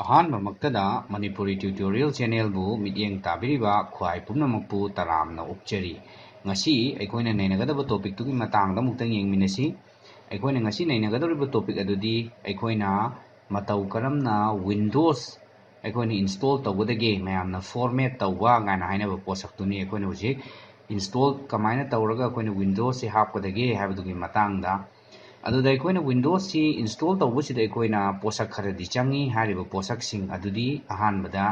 ꯑꯍꯥꯟꯕꯃꯛꯇꯗ Manipuri tutorial ꯆꯦꯅꯦꯜꯕꯨ ꯃꯤꯠꯌꯦꯡ ꯇꯥꯕꯤꯔꯤꯕ ꯈ꯭ꯋꯥꯏ ꯄꯨꯝꯅꯃꯛꯄꯨ ꯇꯔꯥꯝꯅ ꯑꯣꯛꯆꯔꯤ. ꯉꯁꯤ ꯑꯩꯈꯣꯏꯅ ꯅꯩꯅꯒꯗꯕ ꯇꯣꯄꯤꯛꯇꯨꯒꯤ ꯃꯇꯥꯡꯗ ꯑꯃꯨꯛꯇꯪ ꯌꯦꯡꯃꯤꯟꯅꯁꯤ. ꯑꯩꯈꯣꯏꯅ ꯉꯁꯤ ꯅꯩꯅꯒꯗꯧꯔꯤꯕ ꯇꯣꯄꯤꯛ ꯑꯗꯨꯗꯤ ꯑꯩꯈꯣꯏꯅ ꯃꯇꯧ ꯀꯔꯝꯅ ꯋꯤꯟꯗꯣꯁ ꯑꯩꯈꯣꯏꯅ ꯏꯟꯁꯇꯣꯜ ꯇꯧꯒꯗꯒꯦ, ꯃꯌꯥꯝꯅ ꯐꯣꯔꯃꯦꯠ ꯇꯧꯕ ꯀꯥꯏꯅ ꯍꯥꯏꯅꯕ ꯄꯣꯠꯁꯛꯇꯨꯅꯤ ꯑꯩꯈꯣꯏꯅ ꯍꯧꯖꯤꯛ ꯏꯟꯁꯇꯣꯜ ꯀꯃꯥꯏꯅ ꯇꯧꯔꯒ ꯑꯩꯈꯣꯏꯅ ꯋꯤꯟꯗꯣꯁꯁꯤ ꯍꯥꯞꯀꯗꯒꯦ ꯍꯥꯏꯕꯗꯨꯒꯤ ꯃꯇꯥꯡꯗ. ꯑꯗꯨꯗ ꯑꯩꯈꯣꯏꯅ ꯋꯤꯟꯗꯣꯁꯁꯤ ꯏꯟꯁꯇꯣꯜ ꯇꯧꯕꯁꯤꯗ ꯑꯩꯈꯣꯏꯅ ꯄꯣꯠꯁꯛ ꯈꯔꯗꯤ ꯆꯪꯏ. ꯍꯥꯏꯔꯤꯕ ꯄꯣꯠꯁꯛꯁꯤꯡ ꯑꯗꯨꯗꯤ ꯑꯍꯥꯟꯕꯗ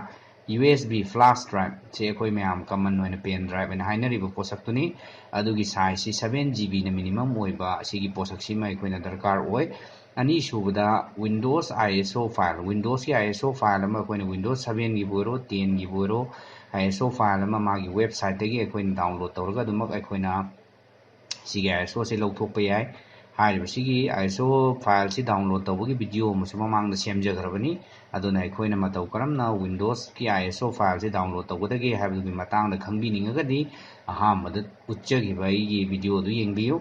USB ꯐ꯭ꯂꯥꯁ ꯗ꯭ꯔꯥꯏꯚ, ꯁꯤ ꯑꯩꯈꯣꯏ ꯃꯌꯥꯝ ꯀꯃꯟ ꯑꯣꯏꯅ ꯄꯦꯟ ꯗ꯭ꯔꯥꯏꯚ ꯍꯥꯏꯅ ꯍꯥꯏꯅꯔꯤꯕ ꯄꯣꯠꯁꯛꯇꯨꯅꯤ. ꯑꯗꯨꯒꯤ ꯁꯥꯏꯖꯁꯤ 7 GB ꯅ ꯃꯤꯅꯤꯃꯝ ꯑꯣꯏꯕ ꯑꯁꯤꯒꯤ ꯄꯣꯠꯁꯛꯁꯤꯃ ꯑꯩꯈꯣꯏꯅ ꯗꯔꯀꯥꯔ ꯑꯣꯏ. ꯑꯅꯤꯁꯨꯕꯗ windows ISO file, ꯋꯤꯟꯗꯣꯁꯀꯤ ISO file ꯑꯃ ꯑꯩꯈꯣꯏꯅ ꯋꯤꯟꯗꯣꯁ 7ꯒꯤꯕꯨ ꯑꯣꯏꯔꯣ 10ꯒꯤꯕꯨ ꯑꯣꯏꯔꯣ ISO ꯐꯥꯏꯜ ꯑꯃ ꯃꯥꯒꯤ ꯋꯦꯕꯁꯥꯏꯠꯇꯒꯤ ꯑꯩꯈꯣꯏꯅ ꯗꯥꯎꯟꯂꯣꯗ ꯇꯧꯔꯒ ꯑꯗꯨꯃꯛ ꯑꯩꯈꯣꯏꯅ ꯁꯤꯒꯤ ISOꯁꯤ ꯂꯧꯊꯣꯛꯄ ꯌꯥꯏ. ꯍꯥꯏꯔꯤꯕꯁꯤꯒꯤ ISO ꯐꯥꯏꯜꯁꯤ ꯗꯥꯎꯟꯂꯣꯗ ꯇꯧꯕꯒꯤ ꯚꯤꯗꯤꯑꯣ ꯑꯃꯁꯨ ꯃꯃꯥꯡꯗ ꯁꯦꯝꯖꯈ꯭ꯔꯕꯅꯤ. ꯑꯗꯨꯅ ꯑꯩꯈꯣꯏꯅ ꯃꯇꯧ ꯀꯔꯝꯅ ꯋꯤꯟꯗꯣꯁꯀꯤ ISO ꯐꯥꯏꯜꯁꯤ ꯗꯥꯎꯟꯂꯣꯗ ꯇꯧꯒꯗꯒꯦ ꯍꯥꯏꯕꯗꯨꯒꯤ ꯃꯇꯥꯡꯗ ꯈꯪꯕꯤꯅꯤꯡꯉꯒꯗꯤ ꯑꯍꯥꯟꯕꯗ ꯎꯠꯆꯈꯤꯕ ꯑꯩꯒꯤ ꯚꯤꯗꯤꯑꯣꯗꯨ ꯌꯦꯡꯕꯤꯌꯨ.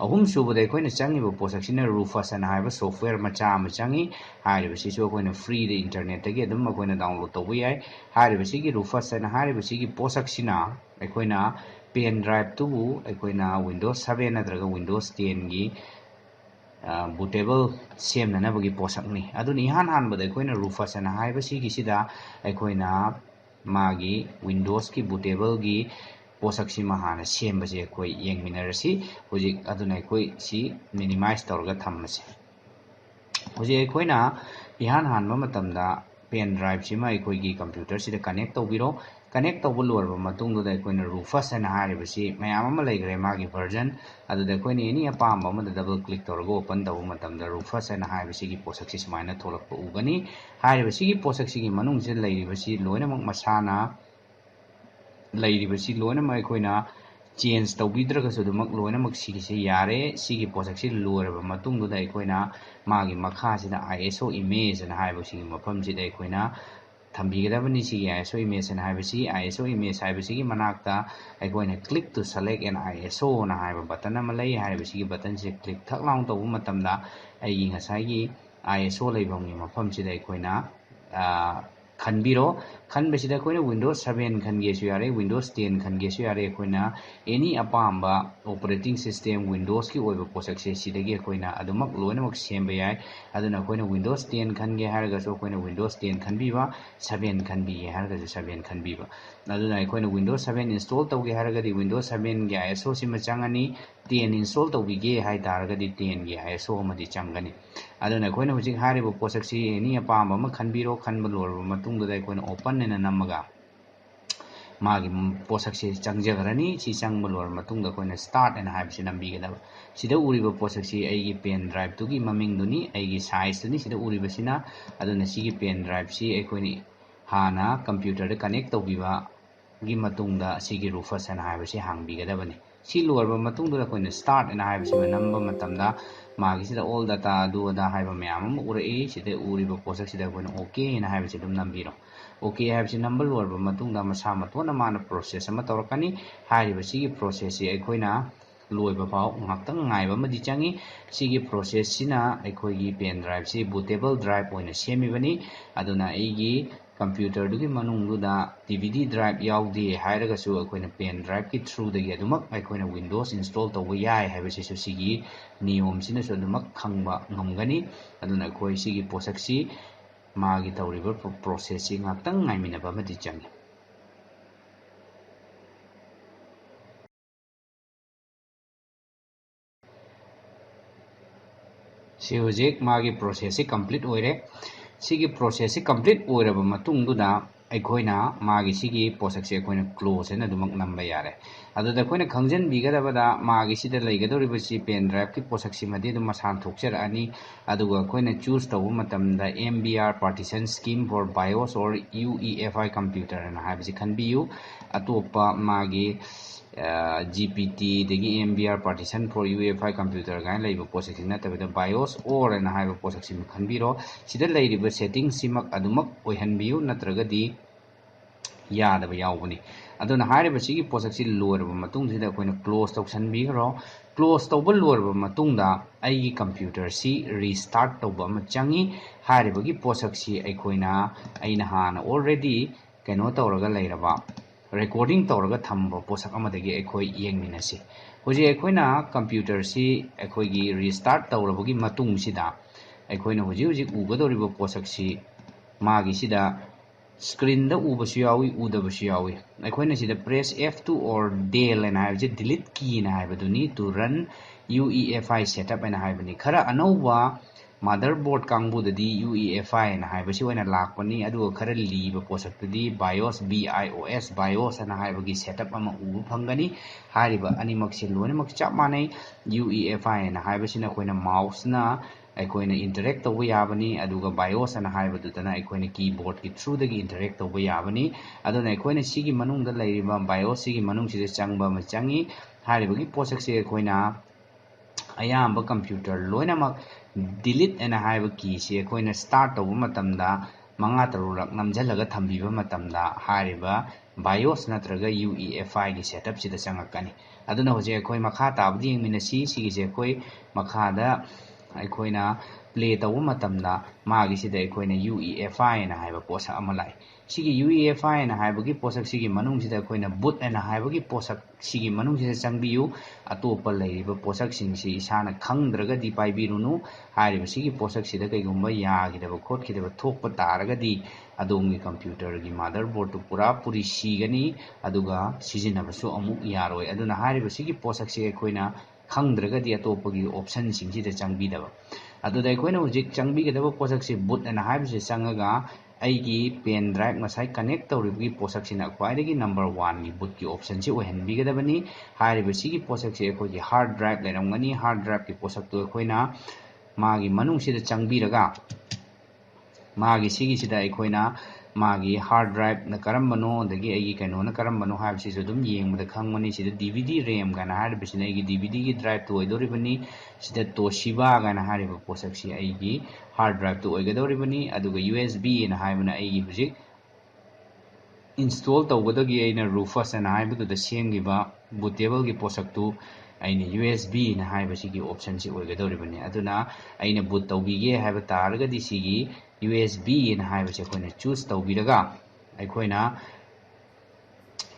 ꯑꯍꯨꯝꯁꯨꯕꯗ ꯑꯩꯈꯣꯏꯅ ꯆꯪꯉꯤꯕ ꯄꯣꯠꯁꯛꯁꯤꯅ Rufus ꯍꯥꯏꯅ ꯍꯥꯏꯕ ꯁꯣꯐꯋꯦꯌꯔ ꯃꯆꯥ ꯑꯃ ꯆꯪꯉꯤ. ꯍꯥꯏꯔꯤꯕꯁꯤꯁꯨ ꯑꯩꯈꯣꯏꯅ ꯐ꯭ꯔꯤꯗ ꯏꯟꯇꯔꯅꯦꯠꯇꯒꯤ ꯑꯗꯨꯝ ꯑꯩꯈꯣꯏꯅ ꯗꯥꯎꯟꯂꯣꯗ ꯇꯧꯕ ꯌꯥꯏ. ꯍꯥꯏꯔꯤꯕꯁꯤꯒꯤ Rufus ꯍꯥꯏꯅ ꯍꯥꯏꯔꯤꯕꯁꯤꯒꯤ ꯄꯣꯠꯁꯛꯁꯤꯅ ꯑꯩꯈꯣꯏꯅ ꯄꯦꯟ ꯗ꯭ꯔꯥꯏꯚꯇꯨꯕꯨ ꯑꯩꯈꯣꯏꯅ ꯋꯤꯟꯗꯣꯁ 7 ꯅꯠꯇ꯭ꯔꯒ ꯋꯤꯟꯗꯣꯁ 10ꯒꯤ bootable ꯁꯦꯝꯅꯅꯕꯒꯤ ꯄꯣꯠꯁꯛꯅꯤ. ꯑꯗꯨꯅ ꯏꯍꯥꯟ ꯍꯥꯟꯕꯗ ꯑꯩꯈꯣꯏꯅ Rufus ꯍꯥꯏꯅ ꯍꯥꯏꯕꯁꯤꯒꯤꯁꯤꯗ ꯑꯩꯈꯣꯏꯅ ꯃꯥꯒꯤ ꯋꯤꯟꯗꯣꯁꯀꯤ bootable-ꯒꯤ ꯄꯣꯠꯁꯛꯁꯤꯃ ꯍꯥꯟꯅ ꯁꯦꯝꯕꯁꯦ ꯑꯩꯈꯣꯏ ꯌꯦꯡꯃꯤꯟꯅꯔꯁꯤ ꯍꯧꯖꯤꯛ. ꯑꯗꯨꯅ ꯑꯩꯈꯣꯏ ꯁꯤ ꯃꯤꯅꯤꯃꯥꯏꯖ ꯇꯧꯔꯒ ꯊꯝꯃꯁꯤ. ꯍꯧꯖꯤꯛ ꯑꯩꯈꯣꯏꯅ ꯏꯍꯥꯟ ꯍꯥꯟꯕ ꯃꯇꯝꯗ ꯄꯦꯟ ꯗ꯭ꯔꯥꯏꯚꯁꯤꯃ ꯑꯩꯈꯣꯏꯒꯤ ꯀꯝꯄ꯭ꯌꯨꯇꯔꯁꯤꯗ ꯀꯅꯦꯛ ꯇꯧꯕꯤꯔꯣ. ꯀꯅꯦꯛ ꯇꯧꯕ ꯂꯣꯏꯔꯕ ꯃꯇꯨꯡꯗꯨꯗ ꯑꯩꯈꯣꯏꯅ Rufus ꯍꯥꯏꯅ ꯍꯥꯏꯔꯤꯕꯁꯤ ꯃꯌꯥꯝ ꯑꯃ ꯂꯩꯈ꯭ꯔꯦ ꯃꯥꯒꯤ ꯚꯔꯖꯟ. ꯑꯗꯨꯗ ꯑꯩꯈꯣꯏꯅ ꯑꯦꯅꯤ ꯑꯄꯥꯝꯕ ꯑꯃꯗ ꯗꯕꯜ ꯀ꯭ꯂꯤꯛ ꯇꯧꯔꯒ ꯑꯣꯄꯟ ꯇꯧꯕ ꯃꯇꯝꯗ Rufus ꯍꯥꯏꯅ ꯍꯥꯏꯕꯁꯤꯒꯤ ꯄꯣꯠꯁꯛꯁꯤ ꯁꯨꯃꯥꯏꯅ ꯊꯣꯛꯂꯛꯄ ꯎꯒꯅꯤ. ꯍꯥꯏꯔꯤꯕꯁꯤꯒꯤ ꯄꯣꯠꯁꯛꯁꯤꯒꯤ ꯃꯅꯨꯡꯁꯤꯗ ꯂꯩꯔꯤꯕꯁꯤ ꯂꯣꯏꯅꯃꯛ ꯃꯁꯥꯅ ꯂꯩꯔꯤꯕꯁꯤ ꯂꯣꯏꯅꯃꯛ ꯑꯩꯈꯣꯏꯅ ꯆꯦꯟꯖ ꯇꯧꯕꯤꯗ꯭ꯔꯒꯁꯨ ꯑꯗꯨꯃꯛ ꯂꯣꯏꯅꯃꯛ ꯁꯤꯒꯤꯁꯤ ꯌꯥꯔꯦ. ꯁꯤꯒꯤ ꯄꯣꯠꯁꯛꯁꯤ ꯂꯣꯏꯔꯕ ꯃꯇꯨꯡꯗꯨꯗ ꯑꯩꯈꯣꯏꯅ ꯃꯥꯒꯤ ꯃꯈꯥꯁꯤꯗ ISO image ꯍꯥꯏꯅ ꯍꯥꯏꯕꯁꯤꯒꯤ ꯃꯐꯝꯁꯤꯗ ꯑꯩꯈꯣꯏꯅ ꯊꯝꯕꯤꯒꯗꯕꯅꯤ. ꯁꯤꯒꯤ ISO image ꯍꯥꯏꯅ ꯍꯥꯏꯕꯁꯤ ISO image ꯍꯥꯏꯕꯁꯤꯒꯤ ꯃꯅꯥꯛꯇ ꯑꯩꯈꯣꯏꯅ click to select an ISO ꯅ ꯍꯥꯏꯕ ꯕꯇꯟ ꯑꯃ ꯂꯩ. ꯍꯥꯏꯔꯤꯕꯁꯤꯒꯤ ꯕꯇꯟꯁꯤ ꯀ꯭ꯂꯤꯛ ꯊꯛ ꯂꯥꯎꯅ ꯇꯧꯕ ꯃꯇꯝꯗ ꯑꯩꯒꯤ ꯉꯁꯥꯏꯒꯤ ISO ꯂꯩꯐꯝꯒꯤ ꯃꯐꯝꯁꯤꯗ ꯑꯩꯈꯣꯏꯅ ꯈꯟꯕꯤꯔꯣ. ꯈꯟꯕꯁꯤꯗ ꯑꯩꯈꯣꯏꯅ ꯋꯤꯟꯗꯣꯁ 7 ꯈꯟꯒꯦꯁꯨ ꯌꯥꯔꯦ, ꯋꯤꯟꯗꯣꯁ 10 ꯈꯟꯒꯦꯁꯨ ꯌꯥꯔꯦ. ꯑꯩꯈꯣꯏꯅ ꯑꯦꯅꯤ ꯑꯄꯥꯝꯕ ꯑꯣꯄꯔꯦꯇꯤꯡ ꯁꯤꯁꯇꯦꯝ ꯋꯤꯟꯗꯣꯁꯀꯤ ꯑꯣꯏꯕ ꯄꯣꯠꯁꯛꯁꯦ ꯁꯤꯗꯒꯤ ꯑꯩꯈꯣꯏꯅ ꯑꯗꯨꯃꯛ ꯂꯣꯏꯅꯃꯛ ꯁꯦꯝꯕ ꯌꯥꯏ. ꯑꯗꯨꯅ ꯑꯩꯈꯣꯏꯅ ꯋꯤꯟꯗꯣꯁ 10 ꯈꯟꯒꯦ ꯍꯥꯏꯔꯒꯁꯨ ꯑꯩꯈꯣꯏꯅ ꯋꯤꯟꯗꯣꯁ 10 ꯈꯟꯕꯤꯕ, 7 ꯈꯟꯕꯤꯒꯦ ꯍꯥꯏꯔꯒꯁꯨ 7 khꯟꯕꯤꯕ. ꯑꯗꯨꯅ ꯑꯩꯈꯣꯏꯅ ꯋꯤꯟꯗꯣꯁ 7 ꯏꯟꯁꯇꯣꯜ ꯇꯧꯒꯦ ꯍꯥꯏꯔꯒꯗꯤ ꯋꯤꯟꯗꯣꯁ 7ꯒꯤ ISO ꯁꯤꯃ ꯆꯪꯉꯅꯤ. 10 ꯏꯟꯁꯇꯣꯜ ꯇꯧꯕꯤꯒꯦ ꯍꯥꯏꯇꯥꯔꯒꯗꯤ 10ꯒꯤ ISO ꯑꯃꯗꯤ ꯆꯪꯒꯅꯤ. ꯑꯗꯨꯅ ꯑꯩꯈꯣꯏꯅ ꯍꯧꯖꯤꯛ ꯍꯥꯏꯔꯤꯕ ꯄꯣꯠꯁꯛꯁꯤ ꯑꯦꯅꯤ ꯑꯄꯥꯝꯕ ꯑꯃ ꯈꯟꯕꯤꯔꯣ. ꯈꯟꯕ ꯂꯣꯏꯔꯕ ꯃꯇꯨꯡꯗꯨꯗ ꯑꯩꯈꯣꯏꯅ open ꯍꯥꯏꯅ ꯅꯝꯃꯒ ꯃꯥꯒꯤ ꯄꯣꯠꯁꯛꯁꯤ ꯆꯪꯖꯈ꯭ꯔꯅꯤ. ꯁꯤ ꯆꯪꯕ ꯂꯣꯏꯔꯕ ꯃꯇꯨꯡꯗ ꯑꯩꯈꯣꯏꯅ start ꯍꯥꯏꯅ ꯍꯥꯏꯕꯁꯤ ꯅꯝꯕꯤꯒꯗꯕ. ꯁꯤꯗ ꯎꯔꯤꯕ ꯄꯣꯠꯁꯛꯁꯤ ꯑꯩꯒꯤ ꯄꯦꯟ ꯗ꯭ꯔꯥꯏꯚꯇꯨꯒꯤ ꯃꯃꯤꯡꯗꯨꯅꯤ, ꯑꯩꯒꯤ ꯁꯥꯏꯖꯇꯨꯅꯤ ꯁꯤꯗ ꯎꯔꯤꯕꯁꯤꯅ. ꯑꯗꯨꯅ ꯁꯤꯒꯤ ꯄꯦꯟ ꯗ꯭ꯔꯥꯏꯚꯁꯤ ꯑꯩꯈꯣꯏꯅ ꯍꯥꯟꯅ ꯀꯝꯄ꯭ꯌꯨꯇꯔꯗ ꯀꯅꯦꯛ ꯇꯧꯕꯤꯕꯒꯤ ꯃꯇꯨꯡꯗ ꯁꯤꯒꯤ Rufus ꯍꯥꯏꯅ ꯍꯥꯏꯕꯁꯤ ꯍꯥꯡꯕꯤꯒꯗꯕꯅꯤ. ꯁꯤ ꯂꯣꯏꯔꯕ ꯃꯇꯨꯡꯗ ꯑꯩꯈꯣꯏꯅ start ꯍꯥꯏꯅ ꯍꯥꯏꯕꯁꯤꯃ ꯅꯝꯕ ꯃꯇꯝꯗ ꯃꯥꯒꯤꯁꯤꯗ all data ꯑꯗꯨ ꯑꯗꯥ ꯍꯥꯏꯕ ꯃꯌꯥꯝ ꯑꯃ ꯎꯔꯛꯏ. ꯁꯤꯗ ꯎꯔꯤꯕ ꯄꯣꯠꯁꯛꯁꯤꯗ ꯑꯩꯈꯣꯏꯅ OK ꯍꯥꯏꯅ ꯍꯥꯏꯕꯁꯤ ꯑꯗꯨꯝ ꯅꯝꯕꯤꯔꯣ. OK ꯍꯥꯏꯕꯁꯤ ꯅꯝꯕ ꯂꯣꯏꯔꯕ ꯃꯇꯨꯡꯗ ꯃꯁꯥ ꯃꯇꯣꯟꯅ ꯃꯥꯅ ꯄ꯭ꯔꯣꯁꯦꯁ ꯑꯃ ꯇꯧꯔꯛꯀꯅꯤ. ꯍꯥꯏꯔꯤꯕꯁꯤꯒꯤ ꯄ꯭ꯔꯣꯁꯦꯁꯁꯤ ꯑꯩꯈꯣꯏꯅ ꯂꯣꯏꯕ ꯐꯥꯎ ꯉꯥꯛꯇꯪ ꯉꯥꯏꯕ ꯑꯃꯗꯤ ꯆꯪꯏ. ꯁꯤꯒꯤ ꯄ꯭ꯔꯣꯁꯦꯁꯁꯤꯅ ꯑꯩꯈꯣꯏꯒꯤ ꯄꯦꯟ ꯗ꯭ꯔꯥꯏꯚꯁꯤ bootable ꯗ꯭ꯔꯥꯏꯚ ꯑꯣꯏꯅ ꯁꯦꯝꯃꯤꯕꯅꯤ. ꯑꯗꯨꯅ ꯑꯩꯒꯤ ꯀꯝꯄ꯭ꯌꯨꯇꯔꯗꯨꯒꯤ ꯃꯅꯨꯡꯗꯨꯗ DVD ꯗ꯭ꯔꯥꯏꯚ ꯌꯥꯎꯗꯦ ꯍꯥꯏꯔꯒꯁꯨ ꯑꯩꯈꯣꯏꯅ ꯄꯦꯟ ꯗ꯭ꯔꯥꯏꯚꯀꯤ ꯊ꯭ꯔꯨꯗꯒꯤ ꯑꯗꯨꯃꯛ ꯑꯩꯈꯣꯏꯅ ꯋꯤꯟꯗꯣꯁ ꯏꯟꯁꯇꯣꯜ ꯇꯧꯕ ꯌꯥꯏ ꯍꯥꯏꯕꯁꯤꯁꯨ ꯁꯤꯒꯤ ꯅꯤꯌꯣꯝꯁꯤꯅꯁꯨ ꯑꯗꯨꯃꯛ ꯈꯪꯕ ꯉꯝꯒꯅꯤ. ꯑꯗꯨꯅ ꯑꯩꯈꯣꯏ ꯁꯤꯒꯤ ꯄꯣꯠꯁꯛꯁꯤ ꯃꯥꯒꯤ ꯇꯧꯔꯤꯕ ꯄ꯭ꯔꯣꯁꯦꯁꯁꯤ ꯉꯥꯛꯇꯪ ꯉꯥꯏꯃꯤꯟꯅꯕ ꯑꯃꯗꯤ ꯆꯪꯏ. ꯁꯤ ꯍꯧꯖꯤꯛ ꯃꯥꯒꯤ ꯄ꯭ꯔꯣꯁꯦꯁꯁꯤ ꯀꯝꯄ꯭ꯂꯤꯠ ꯑꯣꯏꯔꯦ. ꯁꯤꯒꯤ ꯄ꯭ꯔꯣꯁꯦꯁꯁꯤ ꯀꯝꯄ꯭ꯂꯤꯠ ꯑꯣꯏꯔꯕ ꯃꯇꯨꯡꯗꯨꯗ ꯑꯩꯈꯣꯏꯅ ꯃꯥꯒꯤ ꯁꯤꯒꯤ ꯄꯣꯠꯁꯛꯁꯤ ꯑꯩꯈꯣꯏꯅ ꯀ꯭ꯂꯣꯖ ꯍꯥꯏꯅ ꯑꯗꯨꯃꯛ ꯅꯝꯕ ꯌꯥꯔꯦ. ꯑꯗꯨꯗ ꯑꯩꯈꯣꯏꯅ ꯈꯪꯖꯤꯟꯕꯤꯒꯗꯕꯗ ꯃꯥꯒꯤ ꯁꯤꯗ ꯂꯩꯒꯗꯧꯔꯤꯕꯁꯤ ꯄꯦꯟ ꯗ꯭ꯔꯥꯏꯚꯀꯤ ꯄꯣꯠꯁꯛꯁꯤꯃꯗꯤ ꯑꯗꯨꯝ ꯃꯁꯥꯅ ꯊꯣꯛꯆꯔꯛꯑꯅꯤ. ꯑꯗꯨꯒ ꯑꯩꯈꯣꯏꯅ ꯆꯨꯁ ꯇꯧꯕ ꯃꯇꯝꯗ MBR partition scheme for BIOS or UEFI computer ꯍꯥꯏꯅ ꯍꯥꯏꯕꯁꯤ ꯈꯟꯕꯤꯌꯨ. ꯑꯇꯣꯞꯄ ꯃꯥꯒꯤ GPT ꯗꯒꯤ MBR partition for UEFI computer ꯀꯥꯏꯅ ꯂꯩꯕ ꯄꯣꯠꯁꯛꯁꯤ ꯅꯠꯇꯕꯤꯗ BIOS or ꯍꯥꯏꯅ ꯍꯥꯏꯕ ꯄꯣꯠꯁꯛꯁꯤꯃ ꯈꯟꯕꯤꯔꯣ. ꯁꯤꯗ ꯂꯩꯔꯤꯕ ꯁꯦꯇꯤꯡꯁꯤꯃꯛ ꯑꯗꯨꯃꯛ ꯑꯣꯏꯍꯟꯕꯤꯌꯨ, ꯅꯠꯇ꯭ꯔꯒꯗꯤ ꯌꯥꯗꯕ ꯌꯥꯎꯕꯅꯤ. aduna hairiba sigi posak si loiraba matung sida akoina close tausanbigaro close tauba loiraba matungda aigi computer si restart tauba ama changi hairibagi posak si aikoina aina hana already kaino tauraga leiraba recording tauraga thamba posak amadagi aikoi yengminasi hoji aikoina computer si aikoigi restart taurabagi matung sida aikoina hoji ugadoriba posak si magi sida screen da ubasu yawi udabasu yawi aikoina sida press F2 or del and have delete key na haibaduni to run UEFI setup and haibani khara anauba motherboard kangbu dadi UEFI na haibasi wana lakpani adu khara liba posak dadi BIOS BIOS na haibagi setup ama ubu phangani hariba animak silwani mak chap manai UEFI na haibasi na koina mouse na aikoina interact tawba yabani aduga BIOS na haibadudana aikoina keyboard ki through dagi interact tawba yabani aduna aikoina sigi manungda leiriba BIOS sigi manung sida changba ma changi haribagi posak se aikoina ayamba computer loinamak delete and haiba key se aikoina start tawba matamda manga tarurak namjalaga thambiba matamda hariba BIOS natraga UEFI gi setup sida changakani aduna hoje akoi makha tabdi yengminasi sigi se akoi makhada aikoina play tawba matamda magi sida aikoina UEFI na haiba posak ama lai sigi UEFI na haibagi posak sigi manung sida aikoina boot na haibagi posak sigi manung sida changbiyu atopa leiriba posak singsi isana khangdragadi paibirunu hariba sigi posak sida kaigumba yagidaba khotkidaba thokpa taragadi adongi computer gi motherboard tu pura puri sigani aduga sijinabasu amuk yaroi aduna hariba sigi posak sigi aikoina khangdragadi atopagi option singsida changbidaba aduda aikoina hujik changbigidaba posak si boot na haibase changaga aigi pen drive masai connect tawribagi posak sina kwaidagi number 1 gi boot ki option si ohenbigadabani hariba sigi posak si aikogi hard drive leramgani hard drive ki posak tu aikoina magi manung sida changbiraga magi sigi sida aikoina magi hard drive na karambano dagi aigi kaino na karambano haibsi dum yengmada khangmani sida DVD RAM gana hariba sina aigi DVD gi drive tu oidoribani sida Toshiba gana hariba posak si aigi hard drive tu oigadoribani aduga USB na haibana aigi hujik install tawgadagi aina Rufus na haibudu da semgiba bootable gi posak tu aina USB na haiba sigi option si oigadoribani aduna aina boot tawbige haiba taragadi sigi USB na haiba se koina choose tawbiraga aikoina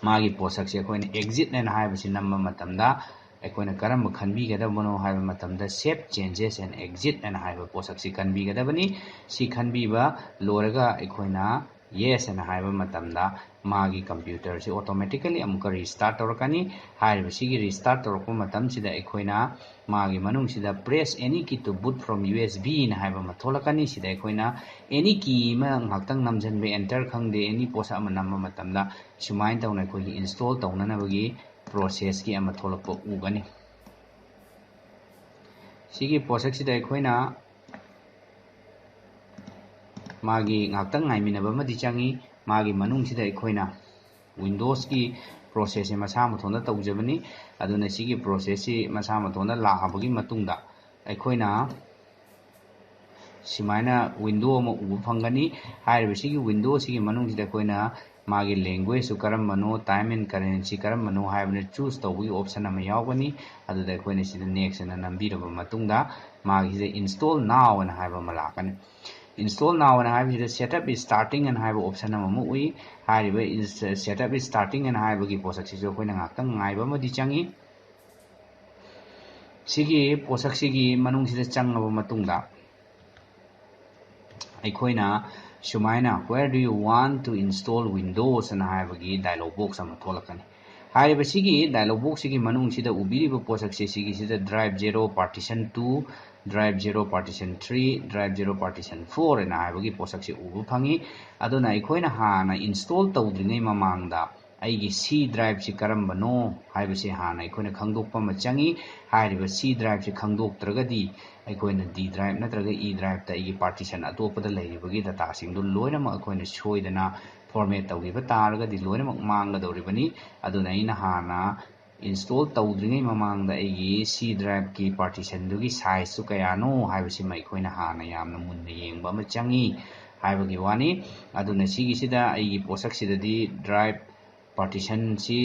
magi posak se koina exit na haiba si namma matamda aikoina karamba khanbigadabano haiba matamda save changes and exit na haiba posak si khanbigadabani si khanbiba loraga aikoina yes na haiba matamda magi computer si automatically amuka restart torakani haiba sigi restart torakpa matam sida aikoina magi manung sida press any key to boot from USB na haiba matholakani sida aikoina any key ma ngaktang namjanbe enter khangde any posa ama namma matamda sumain tawna aikogi install tawnanabagi process ki ama tholakpa ugani sigi posak sida aikoina magi ngaktang ngaiminaba madi changi magi manung sida aikoina Windows ki process masa mathonda tawjabani aduna sigi process si masa mathonda lahabagi matungda aikoina simaina window ma ubu phangani haiba sigi window sigi manung sida aikoina magi language su karambano time and currency karambano haibana choose tawgi option ama yawgani aduda aikoina sida next na nambiraba matungda magi sida install now na haiba malakani install now and have setup is starting and have option ama ui hariba is setup is starting and have gi posak si jo koina ngaktang ngaiba ma di changi sigi posak sigi manung sida changaba matungda aikoina sumaina where do you want to install Windows and have gi dialog box ama tholakani hariba sigi dialog box sigi manung sida ubiriba posak sigi sida drive 0 partition 2 drive 0 partition 3 drive 0 partition 4 na haibagi posak si ubu phangi aduna aikoina hana install tawdringai mamangda aigi C drive si karambano haibasi hana aikoina khangdokpa ma changi hariba C drive si khangdoktragadi aikoina D drive natraga E drive ta aigi partition atopada leiribagi data singdu loinama aikoina soidana format tawgiba taragadi loinama mangadoribani aduna ina hana install tawdringai mamangda aigi C drive ki partition dugi size su kayano haibasi ma aikoina hana yamna munna yengba ma changi haibagi wani aduna sigi sida aigi posak sida di drive partition si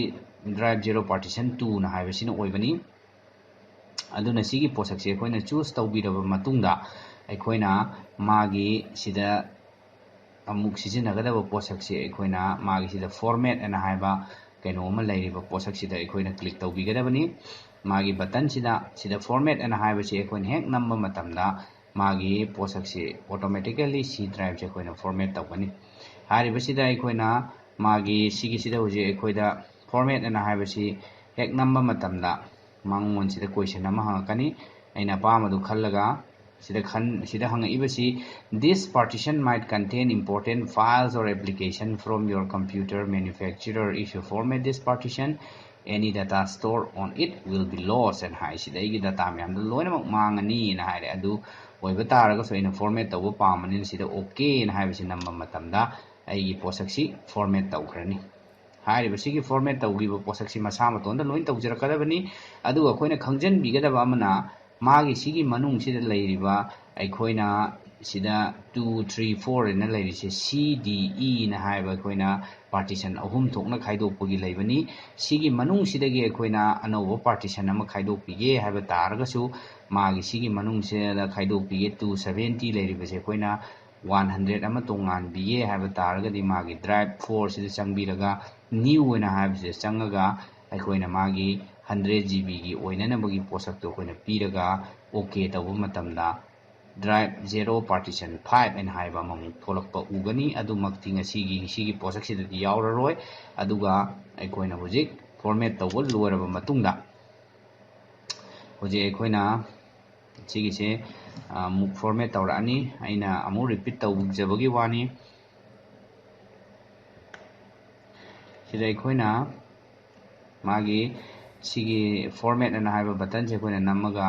drive 0 partition 2 na haibasina oibani aduna sigi posak si akoina choose tawbiraba matungda akoina magi sida amuk sizinnagadaba posak si akoina magi sida format ana haiba kaino ama lairiba posak sida akoina click tawbigadabani magi button sida format ana haiba si akoina hek namba matamda magi posak si automatically si drive si akoina format tawbani hariba sida akoina magi sigi sida hoje akoida format ana haiba si hek namba matamda mangon sida question ama hangakani aina pamadu khallaga sida hangibasi this partition might contain important files or application from your computer manufacturer. If you format this partition, any data stored on it will be lost and high sida igi data myam loinamak mangani na haire adu oiba taraga so ina format tawba pamani sida okay na haibasi namba matamda aigi posaksi format tawkrani हारिबसिगी format तौगिबो पोसक्सी मसा मतोंदा lion तौजरकदबनी अदुगा अखोइना खंजनबिगदबा अमना मागी सिगी मनुंग सिदा लैरिबा अखोइना सिदा 2 3 4 एना लैरिसे C D E ना हाइबा अखोइना partition अहुम थोकना खाइदोकपगी लैबनी सिगी मनुंग सिदगी अखोइना अनौबो partition अमा खाइदोकपिगे हाइबा तारगसु मागी सिगी मनुंग सिदा खाइदोकपिगे 270 लैरिबसे अखोइना 100 अमा तोंगान बिगे हाइबा तारगदी मागी ड्राइव 4 सिदा चंगबिरगा न्यू ओइना हाइबसे चंगगा अखोइना मागी 100 GB की ओइननबगी पोसक तो अखोइना पीरगा ओके तबो मतमदा drive 0 partition 5 N हाइबा momo थोलकपा उगनी अदुमक्ति ngasi पोसक सिददी यावररोय अदुगा अखोइना हुजिक फॉर्मेट तबो लोरबा मतुंगदा हुजिक अखोइना सिगिसे मुक फॉर्मेट तौरानी आइना अमु रिपीट तौजबगी वानी सिदा अखोइना मागी सिगी फॉर्मेट अना हाइबा बटन से अखोइना नमगा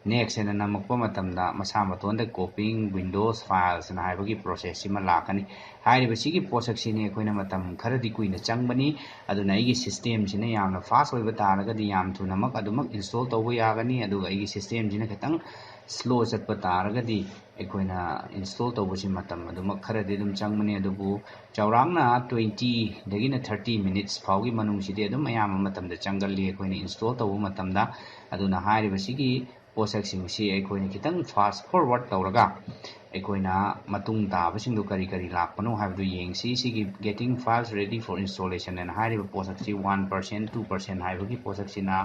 नेक्स्ट एना नमकपा मतमदा मसा मतोंदा कॉपिंग विंडोज फाइल्स ना हाइबगी प्रोसेस सिमा लाकनी हाइरिबा सिगी पोसक सिने अखोइना मतम खरदी कुइना चंगबनी अदुना आइगी सिस्टम सिने यामना फास्ट ओइबा तारगदी याम थुनमक अदुमक इंस्टॉल तौबा यागनी अदुगा आइगी सिस्टम सिने खतंग स्लो चटपा तारगदी अखोइना इंस्टॉल तौबसी मतम अदुमक खरदी दुम चंगबनी अदुबु चौरांगना 20 दगिना 30 मिनिट्स फाउगी मनुंग सिदे अदुम याम मतमदा चंगल्ली अखोइना इंस्टॉल तौबा मतमदा अदुना हाइरिबा सिगी पोसक सिंगसी अखोइना खितंग फास्ट फॉरवर्ड तौरगा अखोइना मतुंग ताबसिंगदो करी करी लाकपनो हाइबदो येंगसी सिगी getting files ready for installation and हाइरिबा पोसक सि 1% 2% हाइबगी पोसक सिना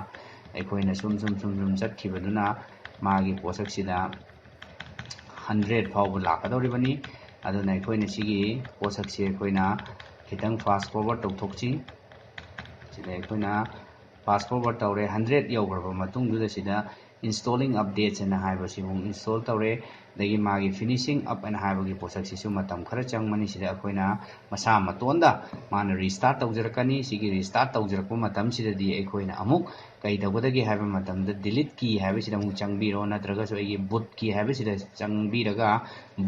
अखोइना सुम चटखिबदुना मागी पोसक सिदा 100 फाउब लाकदौरिबनी अदुना अखोइना सिगी पोसक सि अखोइना खितंग फास्ट फॉरवर्ड तौथोकची सिदा अखोइना फास्ट फॉरवर्ड तौरे 100 यौग्रबा मतुंगदुदा सिदा installing updates and हाइबसी मुंग install तौरे दगी मागी finishing up and हाइबगी पोसक सिसु मतम खरा चंगमनी सिदा अखोइना मसा मतोंदा माना restart तौजरकनी सिगी restart तौजरकपा मतम सिददी अखोइना अमुक कई तौगदगी हाइबा मतमदा delete की हाइबसिदा मुंग चंगबिरो नत्रगसो एगी boot की हाइबसिदा चंगबिरगा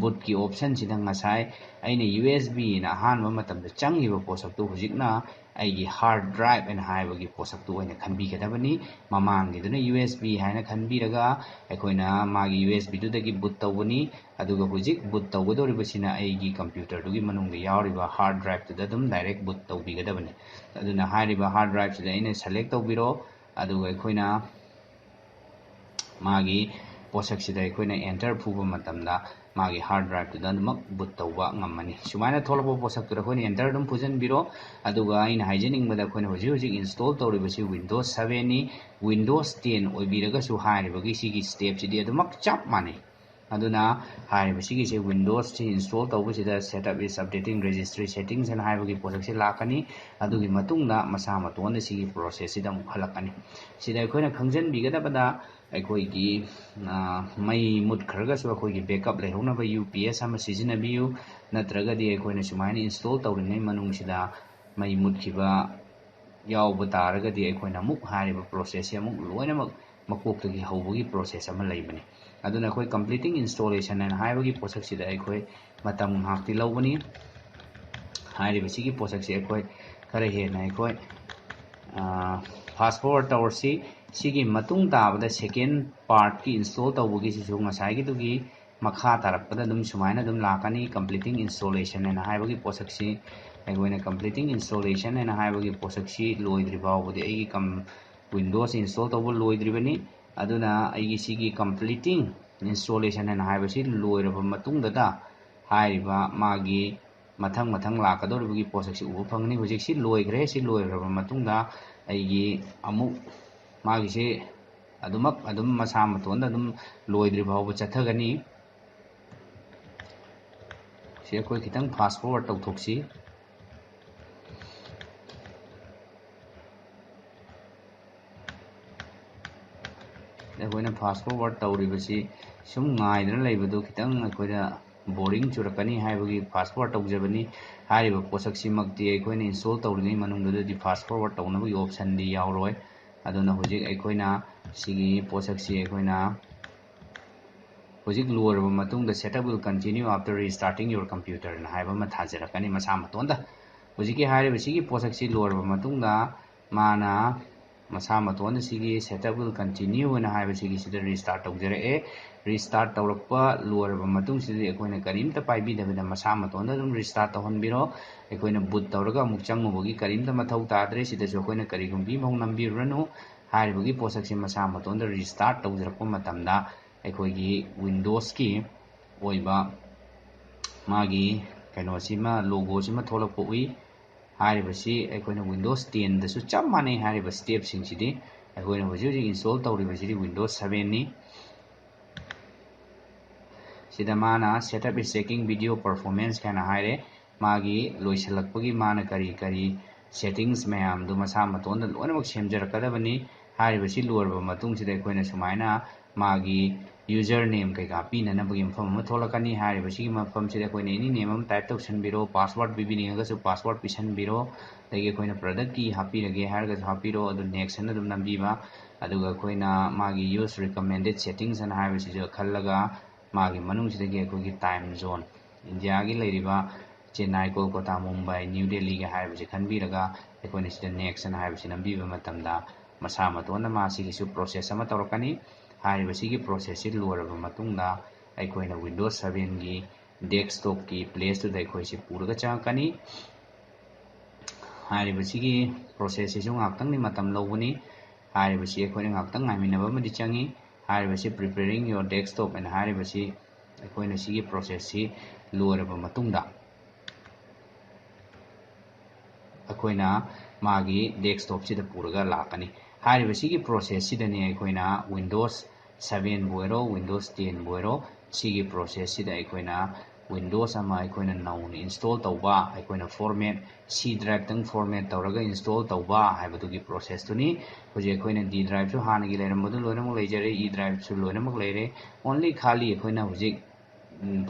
boot की ऑप्शन सिदा ngасai aina USB na hanba matamda changiba posak tu hujikna aigi hard drive and haibagi posak tu aina khanbi kadabani mamangi duna USB haina khanbiraga akoina magi USB du dagi boot tawani aduga hujik boot tawgodori basina aigi computer dugi manungda yawriba hard drive tu dadum direct boot tawbi kadabani aduna hairiba hard drive sida aina select tawbiro aduga akoina magi पोसक सिदा अखोइना enter फुबा मतमदा मागी hard drive तुदा नमक बुट तौबा ngमनी सुमाइना थोलबो पोसक तुरा अखोइना enter दम फुजन बिरो अदुगा आइना हाइजेनिंग बदा अखोइना होजि इंस्टॉल तौरिबसि विंडोज 7 नि विंडोज 10 ओइबिरगसु हारिबगी सिगी स्टेप सिदि अदुमक चाप माने अदुना हारिबसिगी से विंडोज से इंस्टॉल तौबसिदा setup is updating registry settings and हाइबगी पोसक से लाकनी अदुगी मतुंगदा मसा मतोन सिगी प्रोसेस सिदा मुखलकनी सिदा अखोइना खंजन बिगदबदा अखोइगी मई मुद खरगसु अखोइगी बैकअप लेहोनबा UPS अमा सिजिनबियु नत्रगदी अखोइना सुमाइना इंस्टॉल तौरिङै मनुंगसिदा मई मुदखिबा यावबा तारगदी अखोइना अमुक हारिबा प्रोसेस अमुक लोइनमक मकोक्तगी हौबगी प्रोसेस अमा लैबनी अदुना अखोइ कंप्लीटिंग इंस्टॉलेशन एंड हाइबगी पोसक सिदा अखोइ मतम हाक्ति लौबनी हारिबसिगी पोसक से अखोइ खरा हेना अखोइ फास्ट फॉरवर्ड तौरसी सिगी मतुंग ताबदा सेकेंड पार्ट की इंस्टॉल तौबगी सिसु ngसाइगी दुगी मखा तारकपदा दुम सुमाइना दुम लाकनी कंप्लीटिंग इंस्टॉलेशन एंड हाइबगी पोसक सि ꯑꯩꯈꯣꯏꯅ completing installation ꯍꯥꯏꯅ ꯍꯥꯏꯕꯒꯤ ꯄꯣꯠꯁꯛꯁꯤ ꯂꯣꯏꯗ꯭ꯔꯤ ꯐꯥꯎꯕꯗꯤ ꯑꯩꯒꯤ Windows install ꯇꯧꯕ ꯂꯣꯏꯗ꯭ꯔꯤꯕꯅꯤ ꯑꯗꯨꯅ ꯑꯩꯒꯤ ꯁꯤꯒꯤ completing installation ꯍꯥꯏꯅ ꯍꯥꯏꯕꯁꯤ ꯂꯣꯏꯔꯕ ꯃꯇꯨꯡꯗ ꯍꯥꯏꯔꯤꯕ ꯃꯥꯒꯤ ꯃꯊꯪ ꯂꯥꯛꯀꯗꯧꯔꯤꯕꯒꯤ ꯄꯣꯠꯁꯛꯁꯤ ꯎꯕ ꯐꯪꯒꯅꯤ ꯍꯧꯖꯤꯛ ꯁꯤ ꯂꯣꯏꯈ꯭ꯔꯦ ꯁꯤ ꯂꯣꯏꯈ꯭ꯔꯕ ꯃꯇꯨꯡꯗ ꯑꯩꯒꯤ ꯑꯃꯨꯛ ꯃꯥꯒꯤꯁꯤ ꯑꯗꯨꯝ ꯃꯁꯥ ꯃꯇꯣꯟꯗ ꯑꯗꯨꯝ ꯂꯣꯏꯗ꯭ꯔꯤ ꯐꯥꯎꯕ ꯆꯠꯊꯒꯅꯤ ꯁꯤ ꯑꯩꯈꯣꯏ ꯈꯤꯇꯪ ꯐꯥꯁ ꯐꯣꯔꯋꯥꯔꯗ ꯇꯧꯊꯣꯛꯁꯤ ꯑꯩꯈꯣꯏꯅ ꯐꯥꯁ ꯐꯣꯔꯋꯥꯔꯗ ꯇꯧꯔꯤꯕꯁꯤ ꯁꯨꯝ ꯉꯥꯏꯗꯅ ꯂꯩꯕꯗꯨ ꯈꯤꯇꯪ ꯑꯩꯈꯣꯏꯗ boring ꯆꯨꯔꯛꯀꯅꯤ ꯍꯥꯏꯕꯒꯤ ꯐꯥꯁ ꯐꯣꯔꯋꯥꯔꯗ ꯇꯧꯖꯕꯅꯤ ꯍꯥꯏꯔꯤꯕ ꯄꯣꯠꯁꯛꯁꯤꯃꯛꯇꯤ ꯑꯩꯈꯣꯏꯅ ꯏꯟꯁꯇꯣꯜ ꯇꯧꯔꯤꯉꯩ ꯃꯅꯨꯡꯗꯗꯤ ꯐꯥꯁ ꯐꯣꯔꯋꯥꯔꯗ ꯇꯧꯅꯕꯒꯤ ꯑꯣꯞꯁꯟꯗꯤ ꯌꯥꯎꯔꯣꯏ ꯑꯗꯨꯅ ꯍꯧꯖꯤꯛ ꯑꯩꯈꯣꯏꯅ ꯁꯤꯒꯤ ꯄꯣꯠꯁꯛꯁꯤ ꯑꯩꯈꯣꯏꯅ ꯍꯧꯖꯤꯛ ꯂꯣꯏꯔꯕ ꯃꯇꯨꯡꯗ setup will continue after restarting your computer ꯅ ꯍꯥꯏꯕ ꯑꯃ ꯊꯥꯖꯔꯛꯀꯅꯤ ꯃꯁꯥ ꯃꯇꯣꯟꯗ ꯍꯧꯖꯤꯛꯀꯤ ꯍꯥꯏꯔꯤꯕ ꯁꯤꯒꯤ ꯄꯣꯠꯁꯛꯁꯤ ꯂꯣꯏꯔꯕ ꯃꯇꯨꯡꯗ ꯃꯥꯅ ꯃꯁꯥ ꯃꯇꯣꯟꯗ ꯁꯤꯒꯤ setup will continue ꯅ ꯍꯥꯏꯕꯁꯤꯒꯤꯁꯤꯗ restart ꯇꯧꯖꯔꯛꯑꯦ restart ꯇꯧꯔꯛꯄ ꯂꯣꯏꯔꯕ ꯃꯇꯨꯡꯁꯤꯗ ꯑꯩꯈꯣꯏꯅ ꯀꯔꯤꯝꯇ ꯄꯥꯏꯕꯤꯗꯕꯤꯗ ꯃꯁꯥ ꯃꯇꯣꯟꯗ ꯑꯗꯨꯝ restart ꯇꯧꯍꯟꯕꯤꯔꯣ ꯑꯩꯈꯣꯏꯅ boot ꯇꯧꯔꯒ ꯑꯃꯨꯛ ꯆꯪꯉꯨꯕꯒꯤ ꯀꯔꯤꯝꯇ ꯃꯊꯧ ꯇꯥꯗ꯭ꯔꯦ ꯁꯤꯗꯁꯨ ꯑꯩꯈꯣꯏꯅ ꯀꯔꯤꯒꯨꯝꯕꯤ ꯑꯃ ꯅꯝꯕꯤꯔꯨꯔꯅꯨ ꯍꯥꯏꯔꯤꯕꯒꯤ ꯄꯣꯠꯁꯛꯁꯤ ꯃꯁꯥ ꯃꯇꯣꯟꯗ restart ꯇꯧꯖꯔꯛꯄ ꯃꯇꯝꯗ ꯑꯩꯈꯣꯏꯒꯤ Windowsꯀꯤ ꯑꯣꯏꯕ ꯃꯥꯒꯤ ꯀꯩꯅꯣꯁꯤꯃ ꯂꯣꯒꯣꯁꯤꯃ ꯊꯣꯛꯂꯛꯄ ꯎꯏ ꯍꯥꯏꯔꯤꯕꯁꯤ ꯑꯩꯈꯣꯏꯅ Windows 10ꯗꯁꯨ ꯆꯞ ꯃꯥꯟꯅꯩ ꯍꯥꯏꯔꯤꯕ ꯁ꯭ꯇꯦꯞꯁꯤꯡꯁꯤꯗꯤ ꯑꯩꯈꯣꯏꯅ ꯍꯧꯖꯤꯛ ꯏꯟꯁꯇꯣꯜ ꯇꯧꯔꯤꯕꯁꯤꯗꯤ Windows 7ꯅꯤ sida mana setup is checking video performance kana haire magi loisalakpagi mana kari settings mayam du masa matonda loinamak semjarakadabani haribasi luarba matung sida aikoina sumaina magi username kai ka pina na bagi mafam ama tholakani haribasi gi mafam sida aikoina any name am type tausanbiro password bibini ga su password pisanbiro dagi aikoina product ki hapirage harga hapiro adu next na dum nambiba aduga aikoina magi use recommended settings ana haribasi jo khallaga magi manung sidagi aikogi time zone India gi leiriba Chennai Kolkata Mumbai New Delhi ga haibasi khanbiraga aikoina sida next ana haibasi nambiba matamda masa matona ma sigi process ama tawrakani haribasi gi process si loraba matungda aikoina Windows 7 gi desktop ki place to dai khoi si puraga changkani haribasi gi process si ngaktang ni matam lobuni haribasi aikoina ngaktang ngaiminaba madi changi haribasi preparing your desktop and haribasi aikoina sigi process si loraba matungda aikoina magi desktop sida puraga lakani haribasi gi process sidani aikoina Windows 7 boiro Windows 10 boiro sigi process sida aikoina Windows ama aikoina nauna install tawba aikoina format C drive tang format tawraga install tawba haibadugi process tuni hoje aikoina D drive su hanagi leirambadu loinamak leijare E drive su loinamak leire only khali aikoina hoje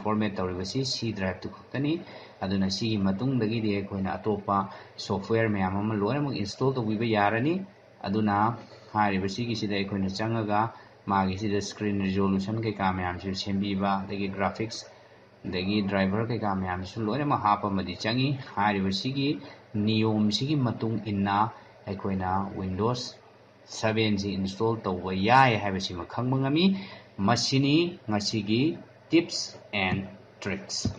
format tawribasi C drive tu khaktani aduna sigi matungdagi de aikoina atopa software mayam ama loinamak install tawbiba yarani aduna haribasi gi sida aikoina changaga magi sida screen resolution kai ka mayam su sembiba dagi graphics dagi driver kai ka mayam su loinamak hapa madi changi haribasi gi niyom sigi matung inna aikoina Windows 7 ji install tawba yai haibasi ma khangba ngami masini ngasigi tips and tricks